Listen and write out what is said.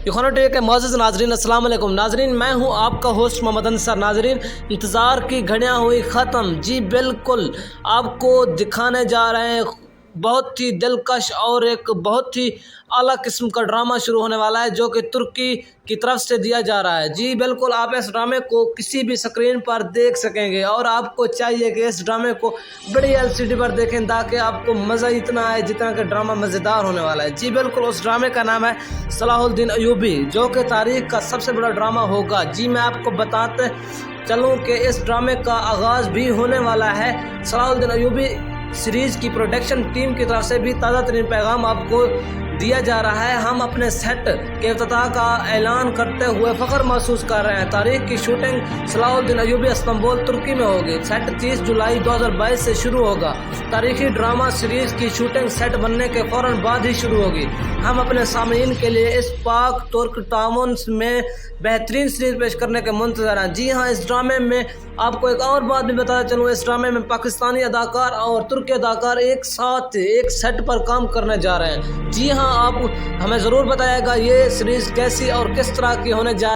इख़वान TV के मोअज़्ज़ज़ नाज़रीन, अस्सलाम वालेकुम नाज़रीन, मैं हूं आपका होस्ट मोहम्मद अंसर। नाज़रीन, इंतज़ार की घड़ियां हुई ख़त्म। जी बिल्कुल, आपको दिखाने जा रहे हैं बहुत ही दिलकश और एक बहुत ही आला किस्म का ड्रामा शुरू होने वाला है, जो कि तुर्की की तरफ से दिया जा रहा है। जी बिल्कुल, आप इस ड्रामे को किसी भी स्क्रीन पर देख सकेंगे और आपको चाहिए कि इस ड्रामे को बड़ी LCD पर देखें ताकि आपको मज़ा इतना आए जितना कि ड्रामा मज़ेदार होने वाला है। जी बिल्कुल, उस ड्रामे का नाम है सलाहुद्दीन अय्यूबी, जो कि तारीख़ का सबसे बड़ा ड्रामा होगा। जी मैं आपको बताते चलूँ कि इस ड्रामे का आगाज़ भी होने वाला है। सलाहुद्दीन अय्यूबी सीरीज़ की प्रोडक्शन टीम की तरफ से भी ताज़ा तरीन पैगाम आपको दिया जा रहा है। हम अपने सेट के इफ्तिताह का ऐलान करते हुए फ़ख्र महसूस कर रहे हैं। तारीख़ की शूटिंग सलाहुद्दीन अय्यूबी इस्तांबुल तुर्की में होगी। सेट 30 जुलाई 2022 से शुरू होगा। तारीख़ी ड्रामा सीरीज़ की शूटिंग सेट बनने के फ़ौरन बाद ही शुरू होगी। हम अपने सामीन के लिए इस पाक तुर्क ताउन में बेहतरीन सीरीज़ पेश करने के मुंतज़र हैं। जी हाँ, इस ड्रामे में आपको एक और बात भी बताना चलूँ, इस ड्रामे में पाकिस्तानी अदाकार और तुर्की अदाकार एक साथ एक सेट पर काम करने जा रहे हैं। जी हाँ, आप हमें ज़रूर बताइएगा ये सीरीज़ कैसी और किस तरह की होने जा